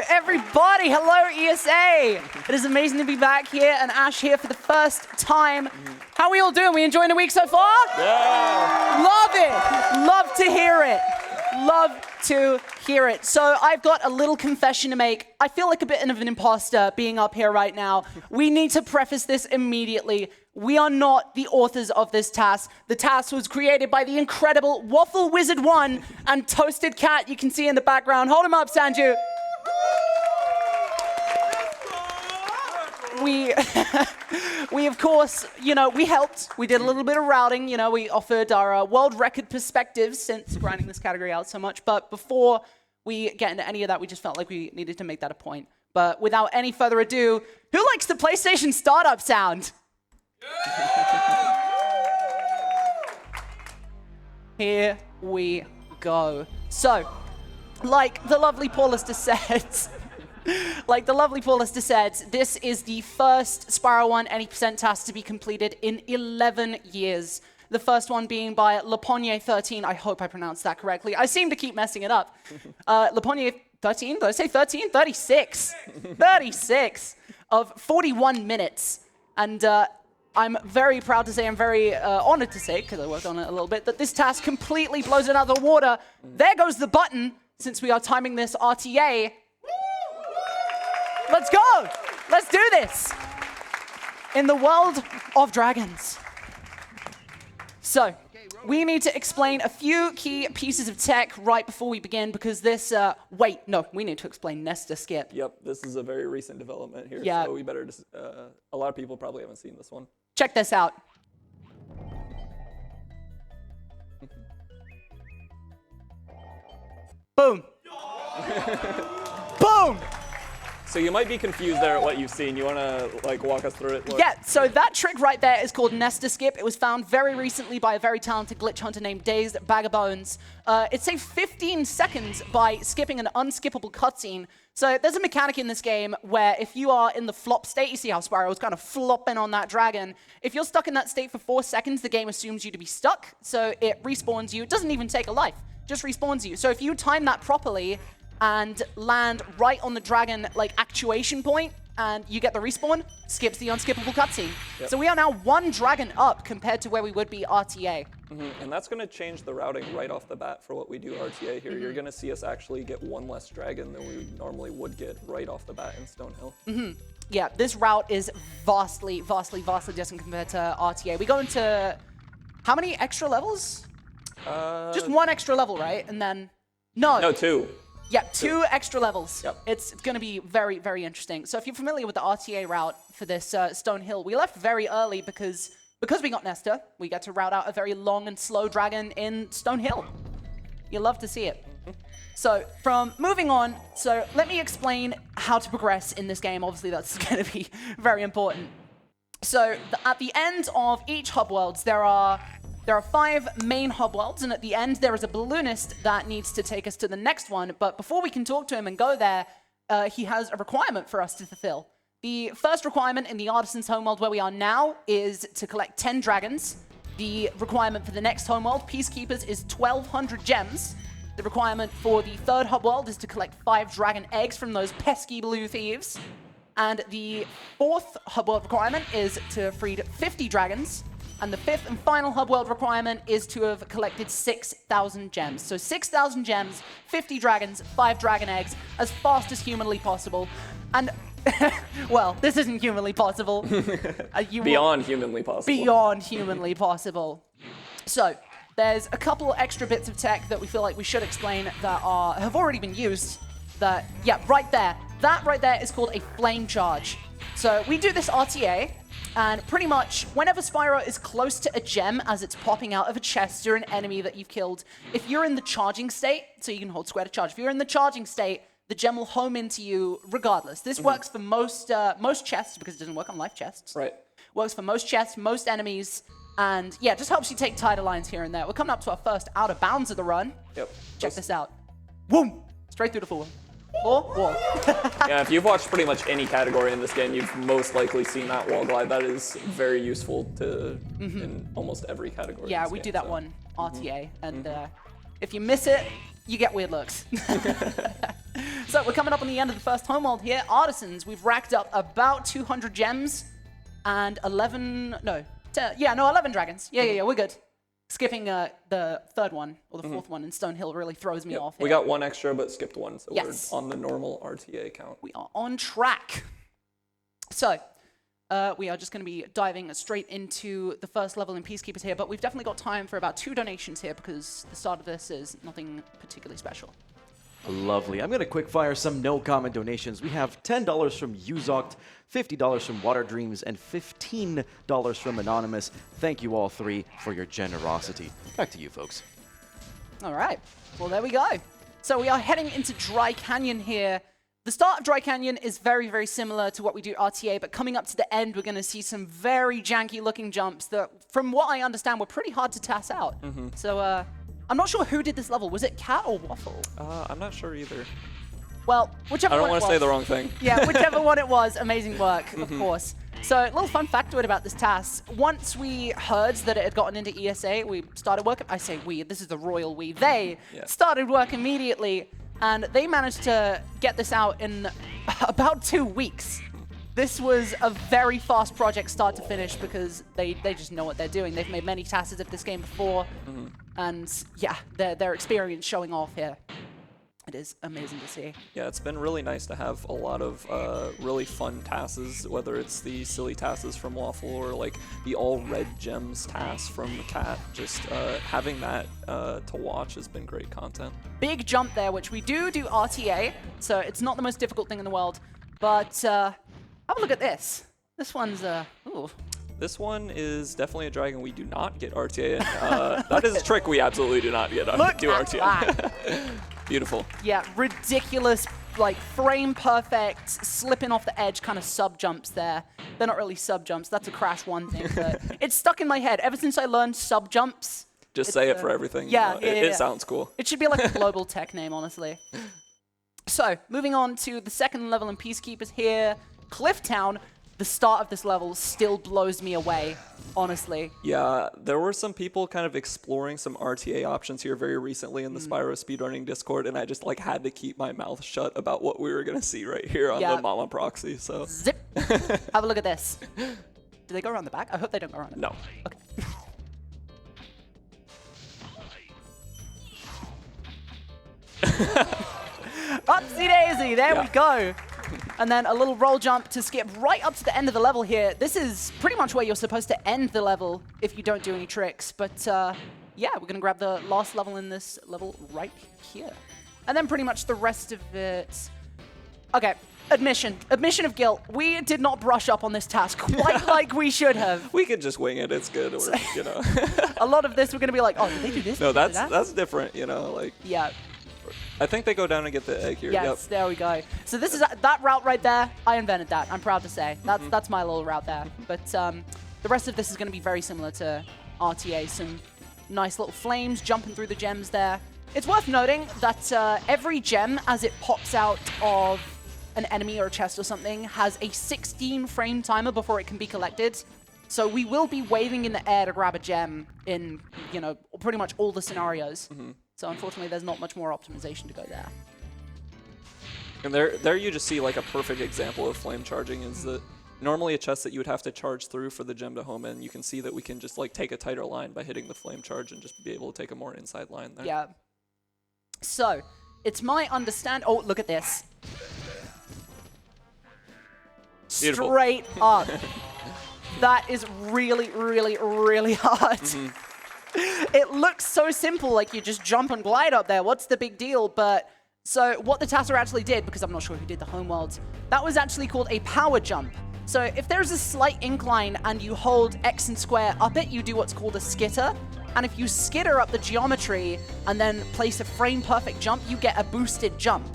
everybody. Hello, ESA. It is amazing to be back here and Ash here for the first time. How are we all doing? We enjoying the week so far? Yeah. Love it. Love to hear it. Love to hear it. So I've got a little confession to make. I feel like a bit of an imposter being up here right now. We need to preface this immediately. We are not the authors of this TAS. The TAS was created by the incredible WaffleWizard and toastedkat. You can see in the background. Hold him up, Sanju. We of course, we helped. We did a little bit of routing. We offered our world record perspectives since grinding this category out so much. But before we get into any of that, we just felt like we needed to make that a point. But without any further ado, who likes the PlayStation startup sound? Here we go. So, like the lovely Paulista said, this is the first Spyro 1 any% task to be completed in 11 years. The first one being by Laponye13. I hope I pronounced that correctly. I seem to keep messing it up. Laponye13, did I say 13? 36. 36 of 41 minutes. And I'm very proud to say, I'm very honored to say, because I worked on it a little bit, that this task completely blows it out of the water. There goes the button, since we are timing this RTA. Let's go! Let's do this! In the world of dragons. So, we need to explain a few key pieces of tech right before we begin, because this, we need to explain Nesta Skip. Yep, this is a very recent development here, yeah. So we better just, a lot of people probably haven't seen this one. Check this out. Boom. Boom! So you might be confused there at what you've seen. You want to walk us through it? Yeah, so that trick right there is called Nesta Skip. It was found very recently by a very talented glitch hunter named Dazed Bag of Bones. It saved 15 seconds by skipping an unskippable cutscene. So there's a mechanic in this game where if you are in the flop state, you see how Spyro is kind of flopping on that dragon. If you're stuck in that state for 4 seconds, the game assumes you to be stuck. So it respawns you. It doesn't even take a life, just respawns you. So if you time that properly and land right on the dragon actuation point, and you get the respawn, skips the unskippable cutscene. Yep. So we are now 1 dragon up compared to where we would be RTA. And that's going to change the routing right off the bat for what we do RTA here. You're going to see us actually get 1 less dragon than we normally would get right off the bat in Stonehill. Yeah, this route is vastly different compared to RTA. We go into how many extra levels? Just 1 extra level, right? And then no, 2. Yeah, 2 extra levels. Yep. It's going to be very, very interesting. So if you're familiar with the RTA route for this Stonehill, we left very early because we got Nesta. We get to route out a very long and slow dragon in Stonehill. You'll love to see it. So from moving on, so let me explain how to progress in this game. Obviously, that's going to be very important. So at the end of each hub worlds, there are 5 main hub worlds, and at the end there is a balloonist that needs to take us to the next one. But before we can talk to him and go there, he has a requirement for us to fulfill. The first requirement in the Artisans homeworld where we are now is to collect 10 dragons. The requirement for the next homeworld, Peacekeepers, is 1,200 gems. The requirement for the third hub world is to collect 5 dragon eggs from those pesky blue thieves. And the fourth hub world requirement is to free 50 dragons. And the 5th and final hub world requirement is to have collected 6,000 gems. So 6,000 gems, 50 dragons, 5 dragon eggs, as fast as humanly possible. And, well, this isn't humanly possible. Beyond humanly possible. Beyond humanly possible. So there's a couple extra bits of tech that we feel like we should explain that have already been used. Right there. That right there is called a flame charge. So we do this RTA. And pretty much, whenever Spyro is close to a gem as it's popping out of a chest or an enemy that you've killed, if you're in the charging state, so you can hold square to charge, if you're in the charging state, the gem will home into you regardless. This works for most chests, because it doesn't work on life chests. Right. Works for most chests, most enemies, and yeah, just helps you take tighter lines here and there. We're coming up to our first out of bounds of the run. Yep. Check this out. Boom! Straight through the floor. Wall. Yeah, if you've watched pretty much any category in this game, you've most likely seen that wall glide. That is very useful in almost every category. Yeah, we do that one RTA, and if you miss it, you get weird looks. So we're coming up on the end of the first homeworld here. Artisans, we've racked up about 200 gems and 11 dragons. Yeah, we're good. Skipping the third one, or the fourth one in Stonehill really throws me off here. We got one extra, but skipped one, so Yes. we're on the normal RTA count. We are on track. So, we are just going to be diving straight into the first level in Peacekeepers here, but we've definitely got time for about 2 donations here because the start of this is nothing particularly special. Lovely. I'm going to quick fire some no-comment donations. We have $10 from Uzoct, $50 from Water Dreams, and $15 from Anonymous. Thank you all three for your generosity. Back to you, folks. All right. Well, there we go. So we are heading into Dry Canyon here. The start of Dry Canyon is very, very similar to what we do RTA, but coming up to the end, we're going to see some very janky-looking jumps that, from what I understand, were pretty hard to TAS out. So, I'm not sure who did this level. Was it Kat or Waffle? I'm not sure either. Well, whichever one I don't want to say the wrong thing. Yeah, whichever one it was, amazing work, of course. So, a little fun factoid about this TAS. Once we heard that it had gotten into ESA, we started work. I say we, this is the royal we. They started work immediately, and they managed to get this out in about 2 weeks. This was a very fast project start to finish because they just know what they're doing. They've made many TASs of this game before, and yeah, their experience showing off here. It is amazing to see. Yeah, it's been really nice to have a lot of really fun TASs, whether it's the silly TASs from Waffle or like the all red gems TAS from Kat. Just having that to watch has been great content. Big jump there, which we do RTA, so it's not the most difficult thing in the world, but have a look at this. This one's, ooh. This one is definitely a dragon we do not get RTA in. That is a trick we absolutely do not get RTA. Beautiful. Yeah, ridiculous, like frame perfect, slipping off the edge kind of sub jumps there. They're not really sub jumps. That's a Crash 1 thing, but it's stuck in my head ever since I learned sub jumps. Just say it for everything. Yeah, you know, it sounds cool. It should be like a global tech name, honestly. So, moving on to the second level in Peacekeepers here, Clifftown. The start of this level still blows me away, honestly. Yeah, there were some people kind of exploring some RTA options here very recently in the Spyro speedrunning Discord, and I just like had to keep my mouth shut about what we were gonna see right here on the Mama proxy. So zip. Have a look at this. Do they go around the back? I hope they don't go around the back. No. Okay. Upsy daisy, there we go. And then a little roll jump to skip right up to the end of the level here. This is pretty much where you're supposed to end the level if you don't do any tricks. But yeah, we're going to grab the last level in this level right here. And then pretty much the rest of it. Okay, admission of guilt. We did not brush up on this task quite like we should have. We could just wing it. It's good. Or, you know. A lot of this we're going to be like, oh, did they do this? No, that's different, you know, like. Yeah. I think they go down and get the egg here. Yes, there we go. So this is that route right there. I invented that. I'm proud to say. That's my little route there. But the rest of this is going to be very similar to RTA. Some nice little flames jumping through the gems there. It's worth noting that every gem, as it pops out of an enemy or a chest or something, has a 16 frame timer before it can be collected. So we will be waving in the air to grab a gem in, you know, pretty much all the scenarios. So unfortunately, there's not much more optimization to go there. And there you just see like a perfect example of flame charging is that normally a chest that you would have to charge through for the gem to home in, you can see that we can just like take a tighter line by hitting the flame charge and just be able to take a more inside line there. Yeah. So it's my understand. Oh, look at this. Beautiful. Straight up. That is really, really, really hard. It looks so simple, like you just jump and glide up there. What's the big deal? But so what the TASer actually did, because I'm not sure who did the homeworld, that was actually called a power jump. So if there's a slight incline and you hold X and square up it, you do what's called a skitter. And if you skitter up the geometry and then place a frame perfect jump, you get a boosted jump,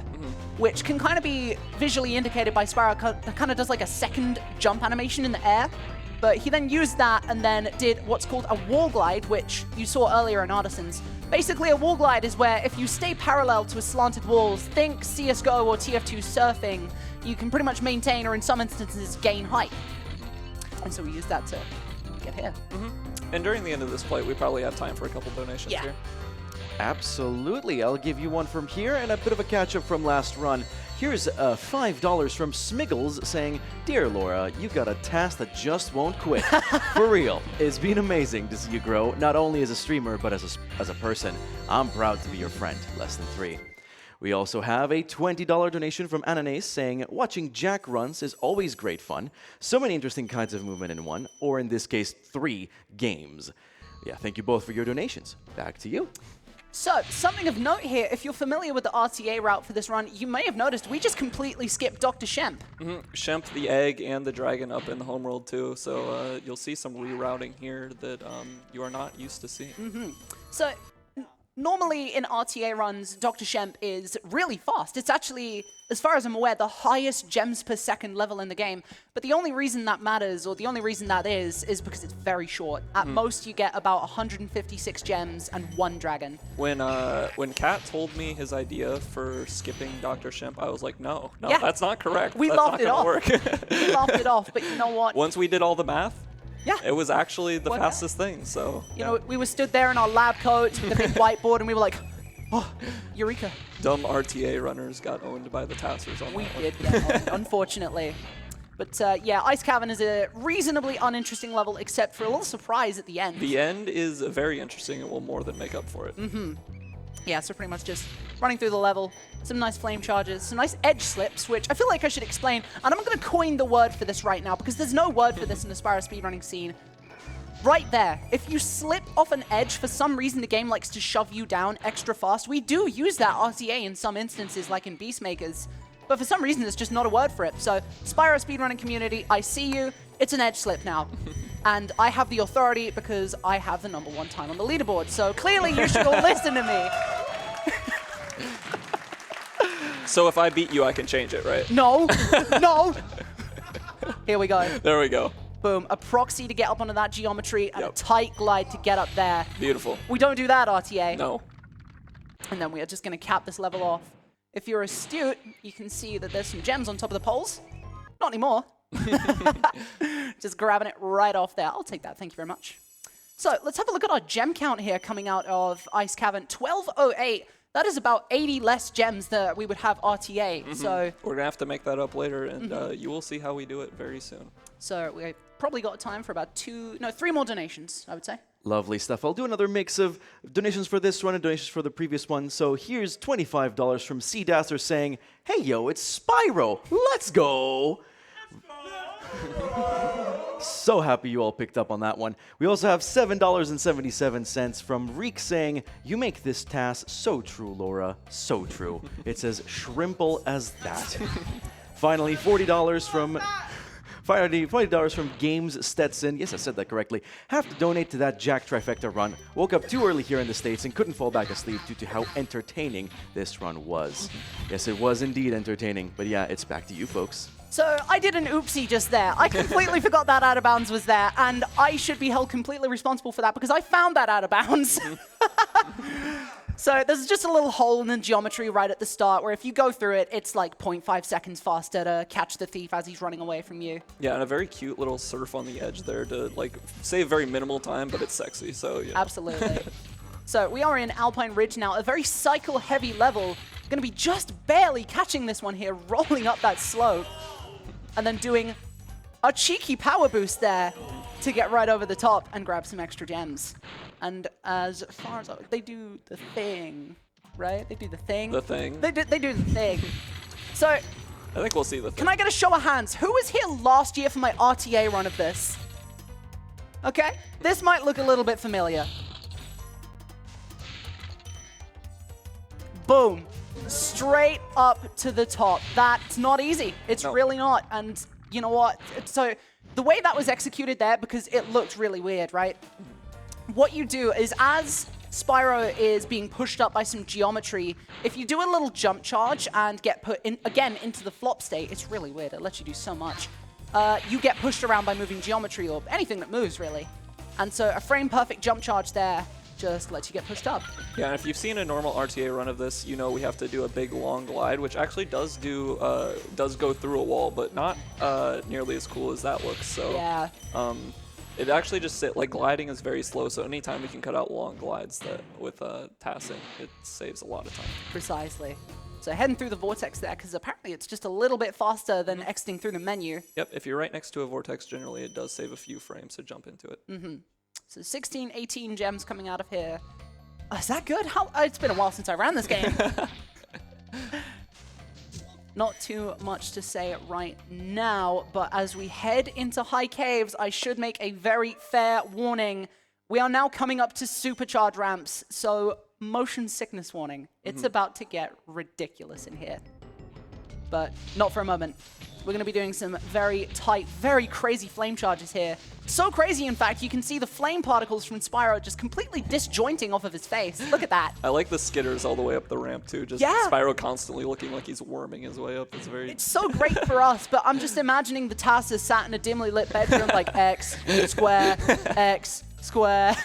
which can kind of be visually indicated by Spyro. That kind of does like a second jump animation in the air. But he then used that and then did what's called a wall glide, which you saw earlier in Artisans. Basically, a wall glide is where if you stay parallel to a slanted walls, think CSGO or TF2 surfing, you can pretty much maintain or in some instances gain height. And so we used that to get here. And during the end of this flight, we probably have time for a couple donations here. Absolutely. I'll give you one from here and a bit of a catch-up from last run. Here's $5 from Smiggles saying, "Dear Laura, you got a TAS that just won't quit. For real, it's been amazing to see you grow, not only as a streamer, but as a person. I'm proud to be your friend, less than 3. We also have a $20 donation from Ananas saying, "Watching Jack runs is always great fun. So many interesting kinds of movement in one, or in this case, 3 games." Yeah, thank you both for your donations. Back to you. So, something of note here, if you're familiar with the RTA route for this run, you may have noticed we just completely skipped Dr. Shemp. Shemp the egg and the dragon up in the homeworld too, so you'll see some rerouting here that you are not used to seeing. So, normally in RTA runs, Dr. Shemp is really fast. It's actually, as far as I'm aware, the highest gems per second level in the game. But the only reason that matters, or the only reason that is because it's very short. At most, you get about 156 gems and 1 dragon. When Kat told me his idea for skipping Dr. Shemp, I was like, no, Yeah. that's not correct. We That's laughed not it gonna off. work. We laughed it off, but you know what? Once we did all the math, Yeah. it was actually the What- fastest thing, so. You know, we were stood there in our lab coats with a big whiteboard, and we were like, oh, eureka. Dumb RTA runners got owned by the Tassers on We that one. did get on, unfortunately. But yeah, Ice Cavern is a reasonably uninteresting level, except for a little surprise at the end. The end is very interesting and will more than make up for it. Yeah, so pretty much just running through the level, some nice flame charges, some nice edge slips, which I feel like I should explain. And I'm going to coin the word for this right now, because there's no word for this in the Spyro speedrunning scene. Right there, if you slip off an edge, for some reason the game likes to shove you down extra fast. We do use that RTA in some instances, like in Beastmakers, but for some reason there's just not a word for it. So, Spyro speedrunning community, I see you. It's an edge slip now. And I have the authority because I have the #1 time on the leaderboard. So clearly you should all listen to me. So if I beat you, I can change it, right? No, no. Here we go. There we go. Boom, a proxy to get up onto that geometry and a Yep. tight glide to get up there. Beautiful. We don't do that, RTA. No. And then we are just going to cap this level off. If you're astute, you can see that there's some gems on top of the poles. Not anymore. Just grabbing it right off there. I'll take that, thank you very much. So let's have a look at our gem count here coming out of Ice Cavern. 1208. That is about 80 less gems that we would have RTA. So We're going to have to make that up later, and you will see how we do it very soon. we've probably got time for about 3 more donations, I would say. Lovely stuff. I'll do another mix of donations for this one and donations for the previous one. So here's $25 from C Dasser saying, "Hey yo, it's Spyro. Let's go." So happy you all picked up on that one. We also have $7.77 from Reek saying, "You make this TAS so true, Laura. So true. It's as shrimple as that." Finally, $40 from Games Stetson. Yes, I said that correctly. Have to donate to that Jack Trifecta run. Woke up too early here in the States and couldn't fall back asleep due to how entertaining this run was. Yes, it was indeed entertaining. But yeah, it's back to you folks. So I did an oopsie just there. I completely forgot that out of bounds was there, and I should be held completely responsible for that because I found that out of bounds. So there's just a little hole in the geometry right at the start where if you go through it, it's like 0.5 seconds faster to catch the thief as he's running away from you. Yeah, and a very cute little surf on the edge there to like save very minimal time, but it's sexy, so you know. Absolutely. So we are in Alpine Ridge now, a very cycle-heavy level. Going to be just barely catching this one here, rolling up that slope, and then doing a cheeky power boost there to get right over the top and grab some extra gems. And as far as they do the thing, right? They do the thing. The thing. They do the thing. So I think we'll see the thing. can I get a show of hands? Who was here last year for my RTA run of this? Okay, this might look a little bit familiar. Boom. Straight up to the top. That's not easy. It's really not. And you know what? So the way that was executed there, because it looked really weird, right? What you do is as Spyro is being pushed up by some geometry, if you do a little jump charge and get put in again into the flop state, it's really weird. It lets you do so much. You get pushed around by moving geometry or anything that moves, really. And so a frame-perfect jump charge there just lets you get pushed up. Yeah, and if you've seen a normal RTA run of this, you know we have to do a big long glide, which actually does go through a wall, but not nearly as cool as that looks. So Yeah. it actually just like gliding is very slow. So anytime we can cut out long glides with tassing, it saves a lot of time. Precisely. So heading through the vortex there, because apparently it's just a little bit faster than exiting through the menu. Yep, if you're right next to a vortex, generally it does save a few frames to jump into it. So 16, 18 gems coming out of here. Oh, is that good? It's been a while since I ran this game. Not too much to say right now, but as we head into high caves, I should make a very fair warning. We are now coming up to supercharge ramps, so motion sickness warning. It's about to get ridiculous in here. But not for a moment. We're going to be doing some very tight, very crazy flame charges here. So crazy, in fact, you can see the flame particles from Spyro just completely disjointing off of his face. Look at that. I like the skitters all the way up the ramp, too. Just Spyro constantly looking like he's worming his way up. It's so great for us, but I'm just imagining the TAS is sat in a dimly lit bedroom like X, square, X, square.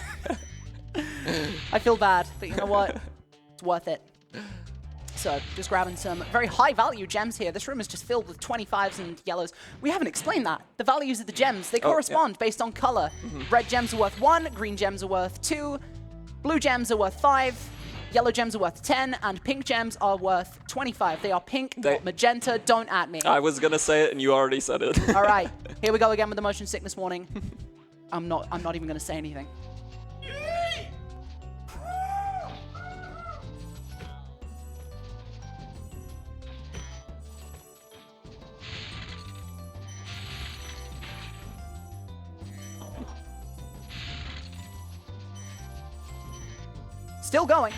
I feel bad, but you know what? It's worth it. So, just grabbing some very high-value gems here. This room is just filled with 25s and yellows. We haven't explained that. The values of the gems, they correspond based on color. Red gems are worth 1, green gems are worth 2, blue gems are worth 5, yellow gems are worth 10, and pink gems are worth 25. They are pink, not magenta. Don't at me. I was going to say it, and you already said it. All right. Here we go again with the motion sickness warning. I'm not even going to say anything. Still going.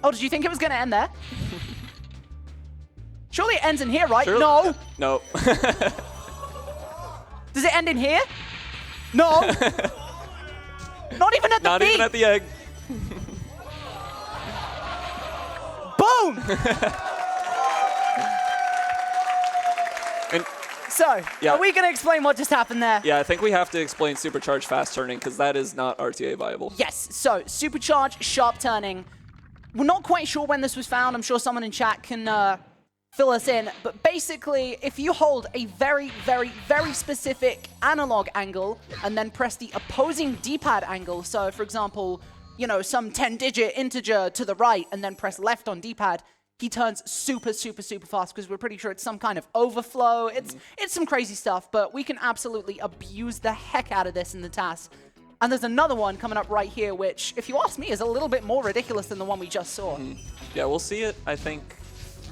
Oh, did you think it was going to end there? Surely it ends in here, right? Surely. No. No. Does it end in here? No. Not even at the Not feet. even at the egg. Boom. So, are we going to explain what just happened there? Yeah, I think we have to explain supercharged fast turning because that is not RTA viable. Yes, so supercharged sharp turning. We're not quite sure when this was found. I'm sure someone in chat can fill us in. But basically, if you hold a very, very, very specific analog angle and then press the opposing D-pad angle, so for example, you know, some 10-digit integer to the right and then press left on D-pad, he turns super, super, super fast because we're pretty sure it's some kind of overflow. It's some crazy stuff, but we can absolutely abuse the heck out of this in the TAS. And there's another one coming up right here, which, if you ask me, is a little bit more ridiculous than the one we just saw. Yeah, we'll see it, I think,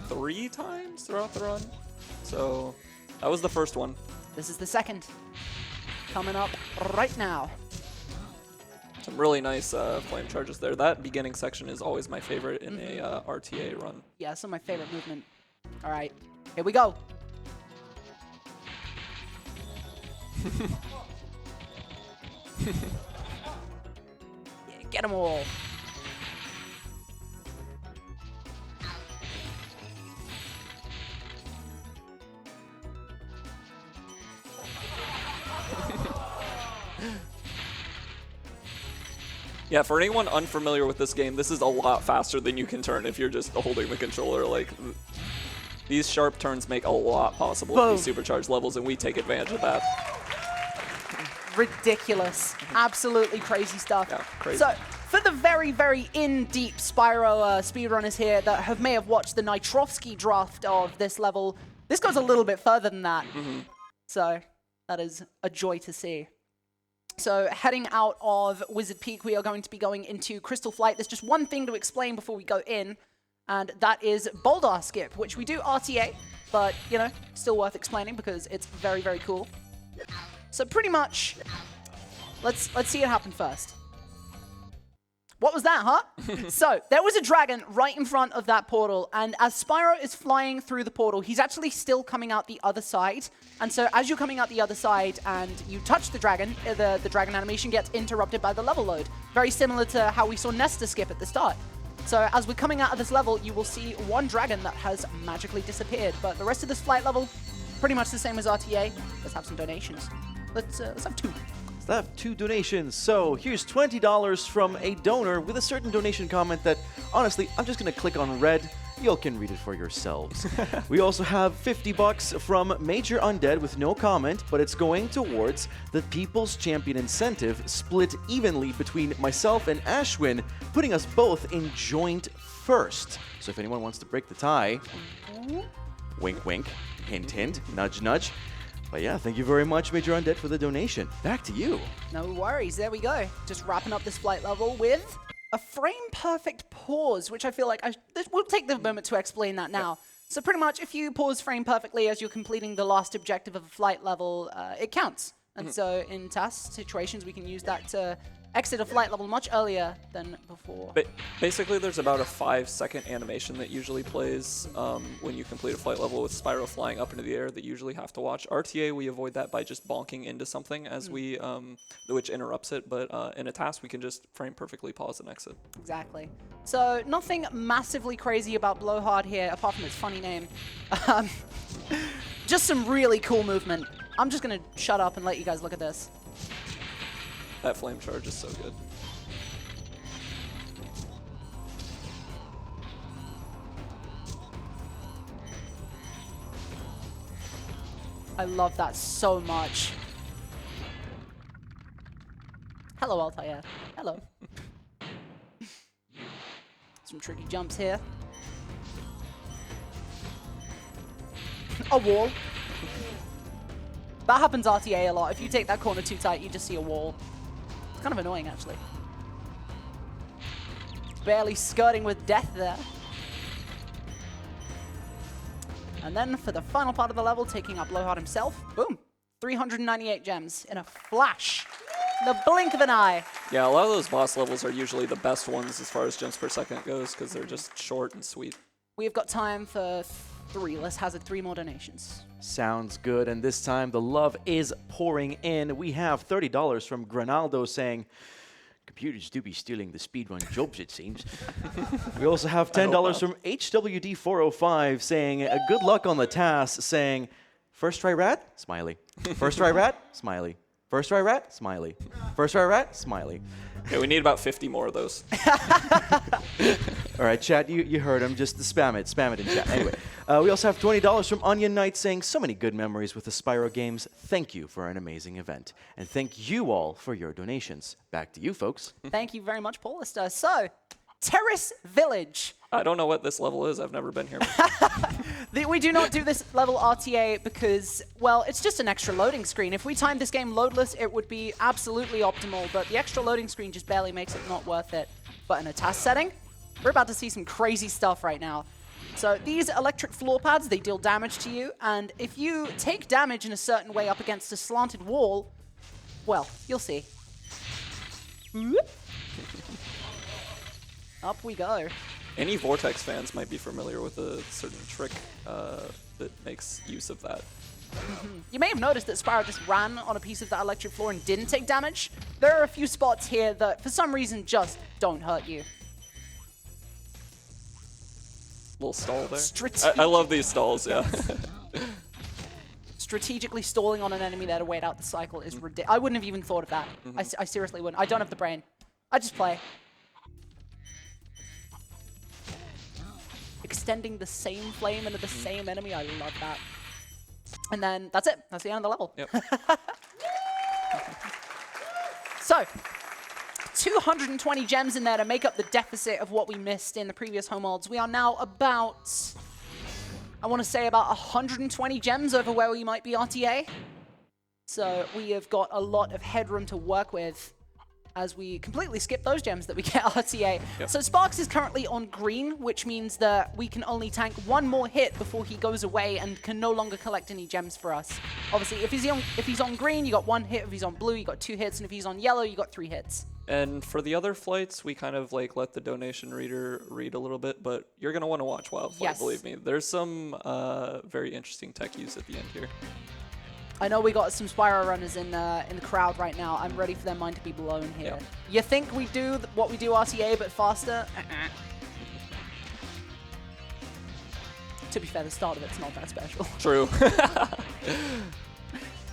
3 times throughout the run. So that was the first one. This is the second. Coming up right now. Some really nice flame charges there. That beginning section is always my favorite in a RTA run. Yeah, it's my favorite movement. All right, here we go. Yeah, get them all. Yeah, for anyone unfamiliar with this game, this is a lot faster than you can turn if you're just holding the controller. Like, these sharp turns make a lot possible at these supercharged levels, and we take advantage of that. Ridiculous. Absolutely crazy stuff. Yeah, crazy. So, for the very, very in-deep Spyro speedrunners here that may have watched the Nitrovsky draft of this level, this goes a little bit further than that. So, that is a joy to see. So heading out of Wizard Peak, we are going to be going into Crystal Flight. There's just one thing to explain before we go in, and that is Boulder Skip, which we do RTA, but, you know, still worth explaining because it's very, very cool. So pretty much, let's see it happen first. What was that, huh? So, there was a dragon right in front of that portal, and as Spyro is flying through the portal, he's actually still coming out the other side. And so, as you're coming out the other side and you touch the dragon animation gets interrupted by the level load. Very similar to how we saw Nesta skip at the start. So, as we're coming out of this level, you will see one dragon that has magically disappeared. But the rest of this flight level, pretty much the same as RTA. Let's have some donations. Let's have 2. I have 2 donations. So here's $20 from a donor with a certain donation comment that, honestly, I'm just going to click on red. You can read it for yourselves. We also have $50 from Major Undead with no comment, but it's going towards the People's Champion incentive split evenly between myself and Ashwin, putting us both in joint first. So if anyone wants to break the tie, wink, wink, hint, hint, nudge, nudge. But yeah, thank you very much, Major Undead, for the donation. Back to you. No worries. There we go. Just wrapping up this flight level with a frame-perfect pause, which I feel like we'll take the moment to explain that now. So pretty much, if you pause frame perfectly as you're completing the last objective of a flight level, it counts. And so in TAS situations, we can use that to exit a flight level much earlier than before. Basically, there's about a 5-second animation that usually plays when you complete a flight level with Spyro flying up into the air that you usually have to watch. RTA, we avoid that by just bonking into something as we, which interrupts it, but in a TAS, we can just frame perfectly pause and exit. Exactly. So nothing massively crazy about Blowhard here, apart from its funny name. Just some really cool movement. I'm just going to shut up and let you guys look at this. That flame charge is so good. I love that so much. Hello, Altair. Hello. Some tricky jumps here. A wall. That happens RTA a lot. If you take that corner too tight, you just see a wall. It's kind of annoying, actually. Barely skirting with death there. And then for the final part of the level, taking up Blowhard himself, boom, 398 gems in a flash. The blink of an eye. Yeah, a lot of those boss levels are usually the best ones as far as gems per second goes because they're just short and sweet. We've got time for 3. Let's hazard 3 more donations. Sounds good, and this time the love is pouring in. We have $30 from Granaldo saying, computers do be stealing the speedrun jobs, it seems. We also have $10 from HWD405 saying, good luck on the TAS, saying, first try rat, smiley. First try rat, smiley. First try rat, smiley. First try rat, smiley. Okay, we need about 50 more of those. All right, chat, you heard him. Just spam it in chat. Anyway, we also have $20 from Onion Knight saying, so many good memories with the Spyro games. Thank you for an amazing event. And thank you all for your donations. Back to you, folks. Thank you very much, Paulister. So, Terrace Village. I don't know what this level is. I've never been here. We do not do this level RTA because, well, it's just an extra loading screen. If we timed this game loadless, it would be absolutely optimal, but the extra loading screen just barely makes it not worth it. But in a TAS setting, we're about to see some crazy stuff right now. So these electric floor pads, they deal damage to you, and if you take damage in a certain way up against a slanted wall, well, you'll see. Whoop. Up we go. Any Vortex fans might be familiar with a certain trick that makes use of that. You may have noticed that Spyro just ran on a piece of that electric floor and didn't take damage. There are a few spots here that, for some reason, just don't hurt you. Little stall there. I love these stalls, yeah. Strategically stalling on an enemy there to wait out the cycle is ridiculous. I wouldn't have even thought of that. I seriously wouldn't. I don't have the brain. I just play. Extending the same flame into the same enemy. I love that. And then that's it. That's the end of the level. Yep. So, 220 gems in there to make up the deficit of what we missed in the previous homeworlds. We are now about, I want to say about 120 gems over where we might be RTA. So we have got a lot of headroom to work with as we completely skip those gems that we get RTA. Yep. So Sparks is currently on green, which means that we can only tank 1 more hit before he goes away and can no longer collect any gems for us. Obviously, if he's on green, you got 1 hit. If he's on blue, you got 2 hits. And if he's on yellow, you got 3 hits. And for the other flights, we kind of like let the donation reader read a little bit, but you're going to want to watch Wild Flight, believe me. There's some very interesting tech use at the end here. I know we got some Spyro runners in the crowd right now. I'm ready for their mind to be blown here. Yep. You think we do what we do RTA, but faster? To be fair, the start of it's not that special. True.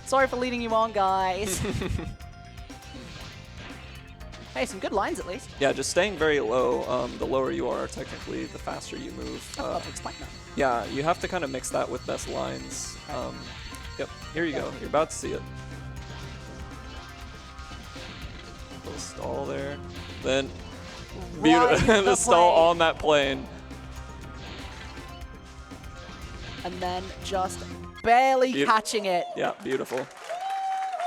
Sorry for leading you on, guys. Hey, some good lines at least. Yeah, just staying very low. The lower you are, technically, the faster you move. I'll have to explain that. Yeah, you have to kind of mix that with best lines. Yep, here you go. You're about to see it. Little stall there. Then Beautiful. Right The stall on that plane. And then just barely catching it. Yeah, beautiful.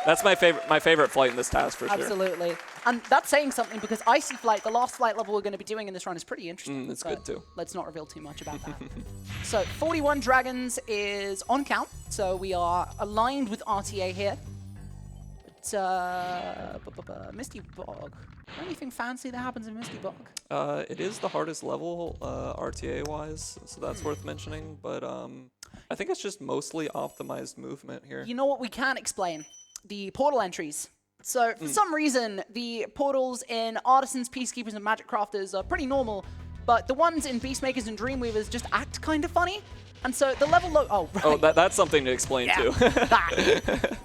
That's my favorite flight in this task for sure. Absolutely. And that's saying something because Icy Flight, the last flight level we're going to be doing in this run, is pretty interesting. It's good too. Let's not reveal too much about that. So 41 Dragons is on count. So we are aligned with RTA here. But, Misty Bog. Anything fancy that happens in Misty Bog? It is the hardest level RTA-wise, so that's worth mentioning. But I think it's just mostly optimized movement here. You know what we can't explain? The portal entries. So for some reason, the portals in Artisans, Peacekeepers, and Magic Crafters are pretty normal, but the ones in Beastmakers and Dreamweavers just act kind of funny. And so the level oh, right. Oh, that's something to explain too. That.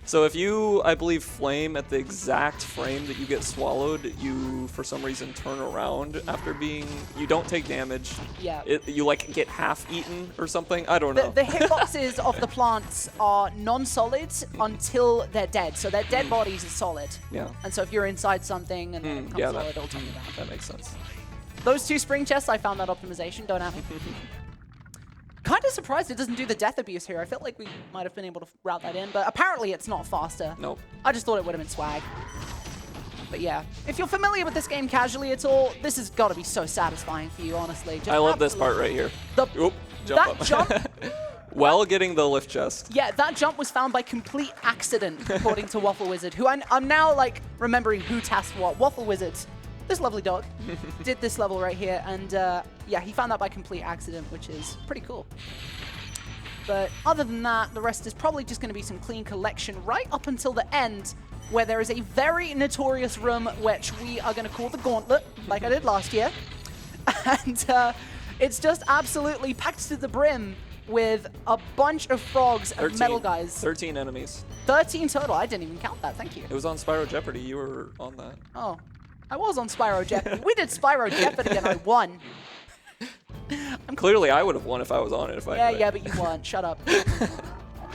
So if you, I believe, flame at the exact frame that you get swallowed, you, for some reason, turn around after being, you don't take damage. Yeah. You, like, get half eaten or something. I don't know. The hitboxes of the plants are non-solid until they're dead. So their dead bodies are solid. Yeah. And so if you're inside something and then it becomes solid, it'll turn you down. That makes sense. Those two spring chests, I found that optimization. Don't have me. Kind of surprised it doesn't do the death abuse here. I felt like we might have been able to route that in, but apparently it's not faster. Nope. I just thought it would have been swag. But yeah, if you're familiar with this game casually at all, this has got to be so satisfying for you, honestly. Just I love this part right here. Oop, jump up. Jump, While getting the lift chest. yeah, that jump was found by complete accident, according to WaffleWizard, who I'm now like remembering who tasked what. WaffleWizard, this lovely dog, did this level right here, and yeah, he found that by complete accident, which is pretty cool. But other than that, the rest is probably just going to be some clean collection right up until the end, where there is a very notorious room which we are going to call the Gauntlet, like I did last year. And it's just absolutely packed to the brim with a bunch of frogs and metal guys. 13 enemies. 13 total. I didn't even count that. Thank you. It was on Spyro Jeopardy. You were on that. Oh, I was on Spyro Jeopardy. We did Spyro Jeopardy and I won. Clearly, I would have won if I was on it. If I Yeah, knew it. yeah, but you weren't. Shut up.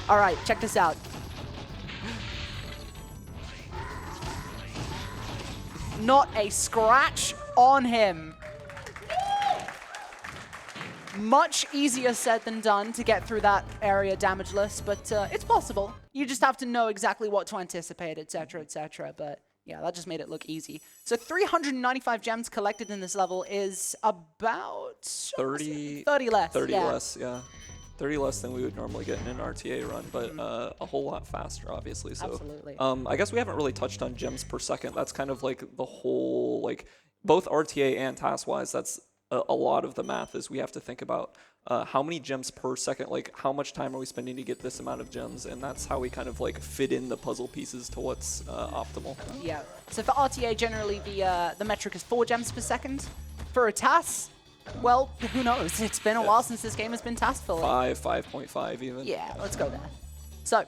All right, check this out. Not a scratch on him. Much easier said than done to get through that area damageless, but it's possible. You just have to know exactly what to anticipate, etc., etc. But yeah, that just made it look easy. So 395 gems collected in this level is about 30 less. 30 yeah. less, yeah. 30 less than we would normally get in an RTA run, but a whole lot faster, obviously. So, Absolutely. I guess we haven't really touched on gems per second. That's kind of like the whole, like, both RTA and TAS-wise, that's a lot of the math is we have to think about how many gems per second, like how much time are we spending to get this amount of gems, and that's how we kind of like fit in the puzzle pieces to what's optimal. Yeah. So for RTA, generally the metric is 4 gems per second. For a TAS, well, who knows? It's been a while since this game has been taskful. 5.5 even. Yeah, let's go there. So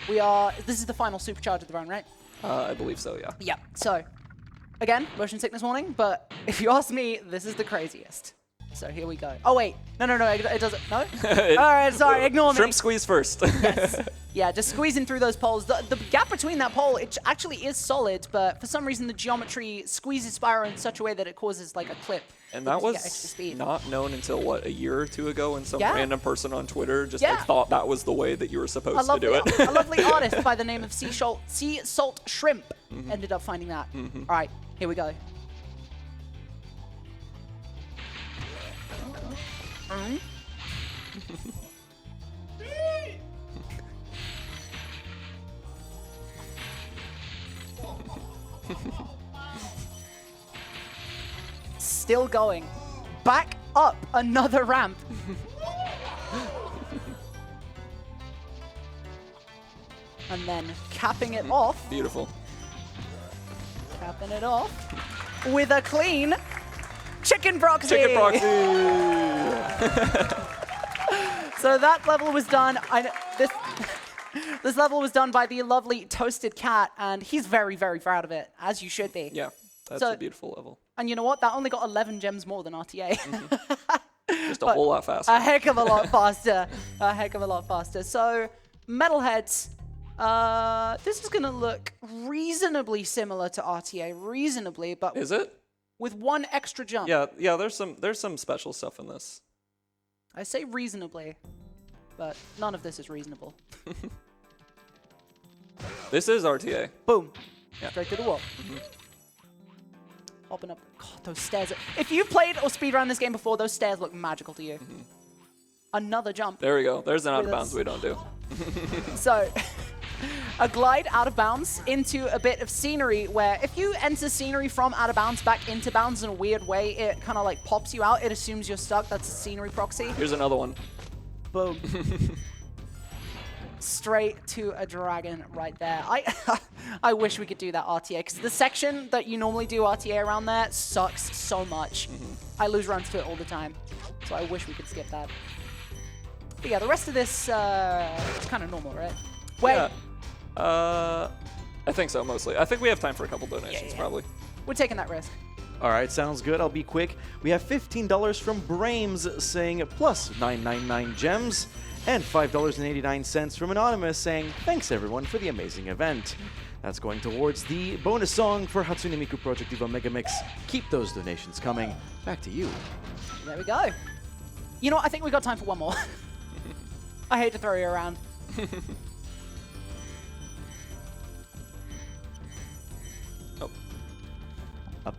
this is the final supercharge of the run, right? I believe so, yeah. Yeah. So again, motion sickness warning, but if you ask me, this is the craziest. So here we go. Oh wait, no, it doesn't. No. All right, sorry, ignore me. Shrimp squeeze first. Yes. Yeah, just squeezing through those poles. The gap between that pole, it actually is solid, but for some reason the geometry squeezes Spyro in such a way that it causes like a clip. And that was extra speed. not known until, what, a year or two ago when some Yeah. random person on Twitter just Yeah. like, thought that was the way that you were supposed to do it. A lovely artist by the name of Sea Salt Shrimp ended up finding that. All right, here we go. Still going. Back up another ramp. And then capping it off. Beautiful. Capping it off with a clean chicken proxy. Chicken proxy! So that level was done. This level was done by the lovely ToastedKat, and he's very, very proud of it, as you should be. Yeah, that's So- a beautiful level. And you know what? That only got 11 gems more than RTA. Just a whole lot faster. A heck of a lot faster. A heck of a lot faster. So, Metalheads, this is going to look reasonably similar to RTA. Reasonably, but... Is it? with one extra jump. Yeah, there's some special stuff in this. I say reasonably, but none of this is reasonable. This is RTA. Boom. Yeah. Straight to the wall. Hopping up. God, those stairs. If you've played or speedrun this game before, those stairs look magical to you. Another jump. There we go. There's an out of bounds we don't do. So, a glide out of bounds into a bit of scenery where if you enter scenery from out of bounds back into bounds in a weird way, it kind of like pops you out. It assumes you're stuck. That's a scenery proxy. Here's another one. Boom. Straight to a dragon right there. I wish we could do that RTA, because the section that you normally do RTA around there sucks so much. I lose runs to it all the time. So I wish we could skip that. But yeah, the rest of this is kind of normal, right? Wait. Yeah. I think so, mostly. I think we have time for a couple donations, probably. We're taking that risk. All right, sounds good. I'll be quick. We have $15 from Brames saying plus 999 gems, and $5.89 from Anonymous saying thanks everyone for the amazing event. That's going towards the bonus song for Hatsune Miku Project Diva Megamix. Keep those donations coming. Back to you. There we go. You know what? I think we got time for one more. I hate to throw you around.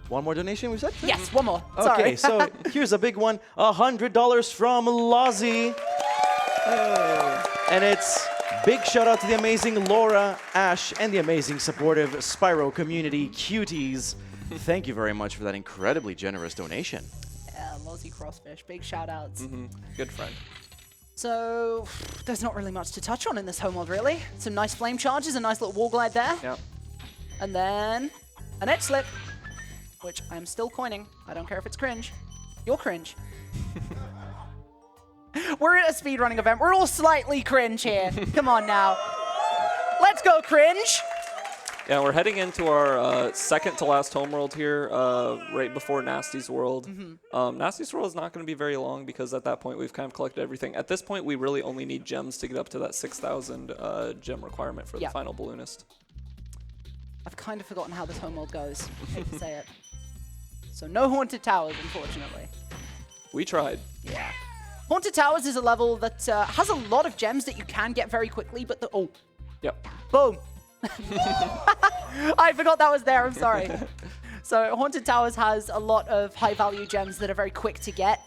One more donation, we said? Yes, one more. Sorry. Okay, so here's a big one. $100 from Lozzie. And it's big shout out to the amazing Laura, Ash, and the amazing supportive Spyro community cuties. Thank you very much for that incredibly generous donation. Yeah, Lozzie Crossfish. Big shout outs. Good friend. So, there's not really much to touch on in this homeworld, really. Some nice flame charges, a nice little wall glide there. Yeah. And then an edge slip, which I'm still coining. I don't care if it's cringe. You're cringe. We're at a speedrunning event. We're all slightly cringe here. Come on now. Let's go, cringe. Yeah, we're heading into our second to last homeworld here, right before Nasty's World. Nasty's World is not going to be very long because at that point we've kind of collected everything. At this point, we really only need gems to get up to that 6,000 gem requirement for the final balloonist. I've kind of forgotten how this homeworld goes. Hate to say it. So no Haunted Towers, unfortunately. We tried. Yeah. Haunted Towers is a level that has a lot of gems that you can get very quickly, but oh. Yep. Boom. I forgot that was there, I'm sorry. So Haunted Towers has a lot of high value gems that are very quick to get,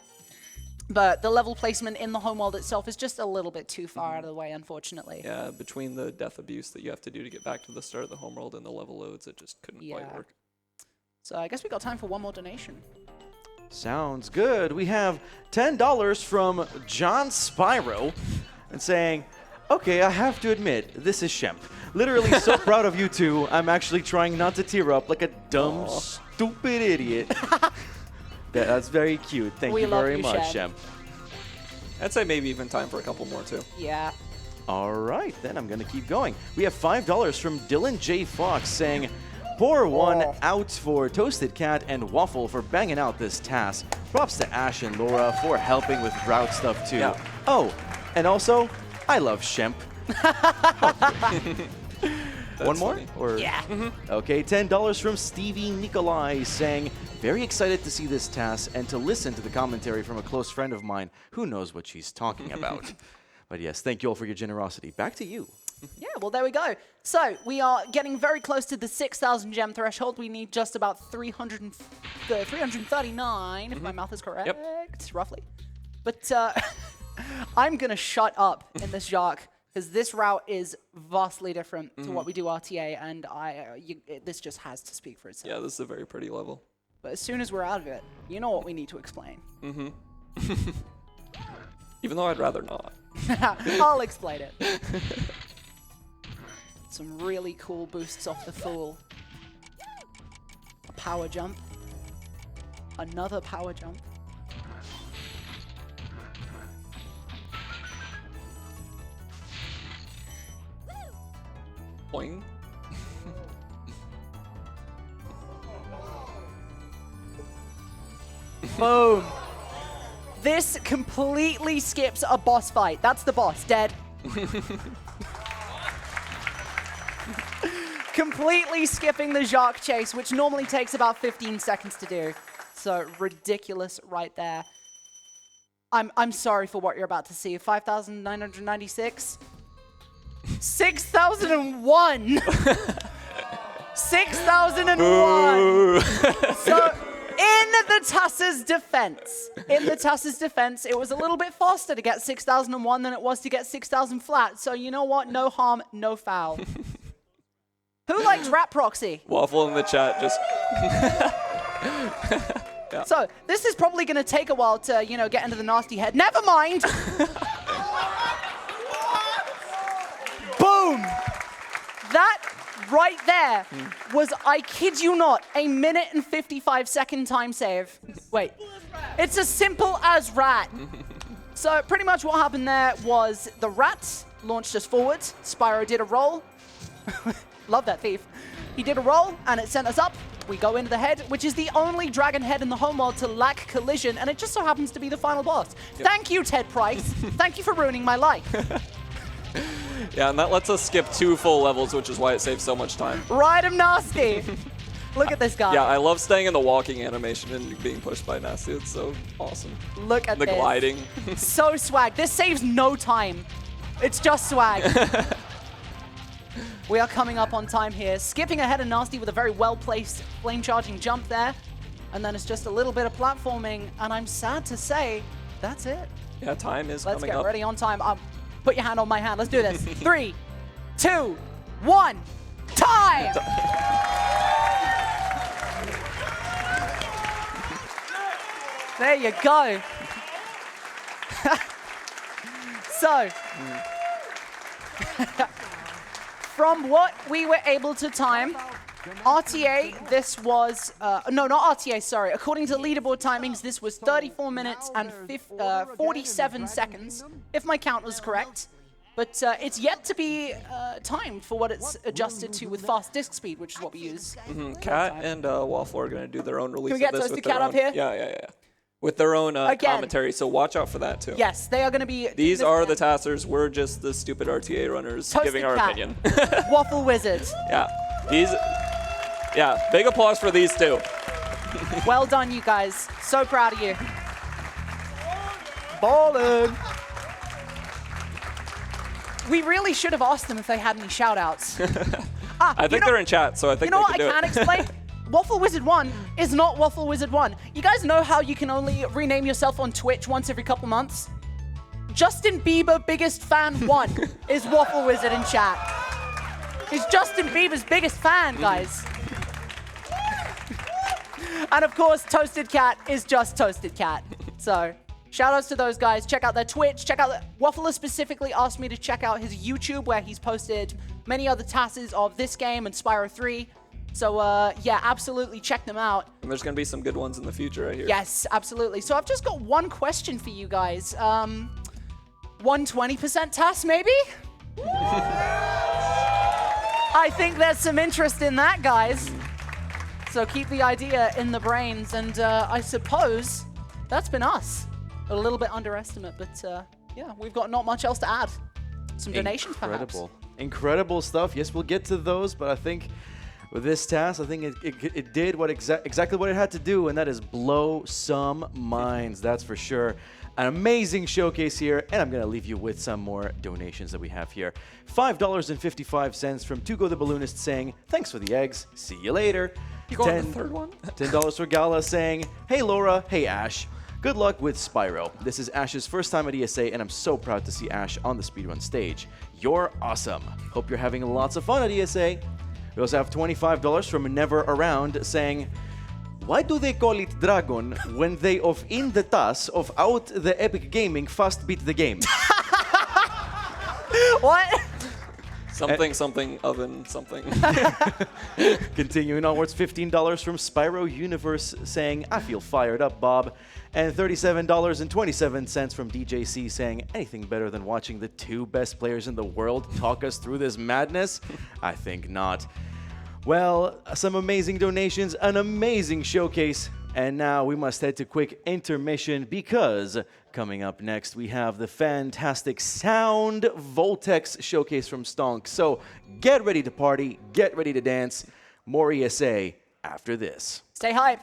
but the level placement in the homeworld itself is just a little bit too far out of the way, unfortunately. Yeah, between the death abuse that you have to do to get back to the start of the homeworld and the level loads, it just couldn't quite work. So I guess we got time for one more donation. Sounds good. We have $10 from John Spyro and saying, okay, I have to admit, this is Shemp. Literally so proud of you two. I'm actually trying not to tear up like a dumb, stupid idiot. That's very cute. Thank you very much, Shemp. I'd say maybe even time for a couple more, too. Yeah. All right, then I'm going to keep going. We have $5 from Dylan J. Fox saying, pour one out for ToastedKat and Waffle for banging out this task. Props to Ash and Laura for helping with drought stuff, too. Yeah. Oh, and also, I love Shemp. One more? Funny. Or? Yeah. Okay, $10 from Stevie Nikolai saying, very excited to see this task and to listen to the commentary from a close friend of mine who knows what she's talking about. But yes, thank you all for your generosity. Back to you. Yeah, well, there we go. So we are getting very close to the 6,000 gem threshold. We need just about 339, if my math is correct, roughly. But I'm going to shut up in this Jacques, because this route is vastly different to what we do RTA, and this just has to speak for itself. Yeah, this is a very pretty level. But as soon as we're out of it, you know what we need to explain. Even though I'd rather not. I'll explain it. Some really cool boosts off the Fool. A power jump. Another power jump. Boing. Boom. This completely skips a boss fight. That's the boss. Dead. Completely skipping the Jacques chase, which normally takes about 15 seconds to do. So ridiculous right there. I'm sorry for what you're about to see. 5,996. 6,001. 6,001. So in the TAS's defense, it was a little bit faster to get 6,001 than it was to get 6,000 flat. So you know what? No harm, no foul. Who likes Rat Proxy? Waffle in the chat just... Yeah. So this is probably going to take a while to, get into the nasty head. Never mind. Boom. That right there was, I kid you not, a minute and 55-second time save. Wait. It's as simple as rat. So pretty much what happened there was the rat launched us forward. Spyro did a roll. Love that thief. He did a roll, and it sent us up. We go into the head, which is the only dragon head in the homeworld to lack collision, and it just so happens to be the final boss. Yep. Thank you, Ted Price. Thank you for ruining my life. Yeah, and that lets us skip 2 full levels, which is why it saves so much time. Ride him nasty. Look at this guy. Yeah, I love staying in the walking animation and being pushed by Nasty. It's so awesome. Look at the this. gliding. So swag. This saves no time. It's just swag. We are coming up on time here. Skipping ahead of Nasty with a very well-placed flame-charging jump there. And then it's just a little bit of platforming. And I'm sad to say, that's it. Yeah, time is Let's coming up. get ready on time. Put your hand on my hand. Let's do this. 3, 2, 1, time! There you go. So, from what we were able to time, RTA, this was, no, not RTA, sorry. According to leaderboard timings, this was 34 minutes and 47 seconds, if my count was correct. But it's yet to be timed for what it's adjusted to with fast disk speed, which is what we use. Kat and Waffle are going to do their own release Can we get of this. ToastedKat up here? Yeah. With their own commentary, so watch out for that too. Yes, they are going to be... These are the TASers. We're just the stupid RTA runners giving our opinion. WaffleWizard. Yeah, big applause for these two. Well done, you guys. So proud of you. Ballin'. We really should have asked them if they had any shout-outs. I think they're in chat, so I think you know they can what I do can't explain? WaffleWizard 1 is not WaffleWizard 1. You guys know how you can only rename yourself on Twitch once every couple months? Justin Bieber biggest fan 1 is WaffleWizard in chat. He's Justin Bieber's biggest fan, guys. And of course, ToastedKat is just ToastedKat. So, shout outs to those guys. Check out their Twitch. Waffler specifically asked me to check out his YouTube, where he's posted many other TASs of this game and Spyro 3. So, yeah, absolutely check them out. And there's going to be some good ones in the future, I hear. Yes, absolutely. So I've just got one question for you guys. 120% TAS, maybe? I think there's some interest in that, guys. So keep the idea in the brains. And I suppose that's been us. A little bit underestimate, but yeah, we've got not much else to add. Some donations, perhaps. Incredible stuff. Yes, we'll get to those, but I think... with this TAS, I think it did what exactly what it had to do, and that is blow some minds, that's for sure. An amazing showcase here, and I'm going to leave you with some more donations that we have here. $5.55 from Tugo the Balloonist saying, thanks for the eggs, see you later. You go on the third one? $10 for Gala saying, hey Laura, hey Ash. Good luck with Spyro. This is Ash's first time at ESA, and I'm so proud to see Ash on the Speedrun stage. You're awesome. Hope you're having lots of fun at ESA. We also have $25 from Never Around saying, why do they call it Dragon when they of in the TAS of out the Epic Gaming fast beat the game? What? Something, oven, something. Continuing onwards, $15 from Spyro Universe saying, I feel fired up, Bob. And $37.27 from DJC saying, anything better than watching the two best players in the world talk us through this madness? I think not. Well, some amazing donations, an amazing showcase. And now we must head to quick intermission because coming up next we have the fantastic Sound Voltex showcase from Stonk. So get ready to party, get ready to dance. More ESA after this. Stay hype.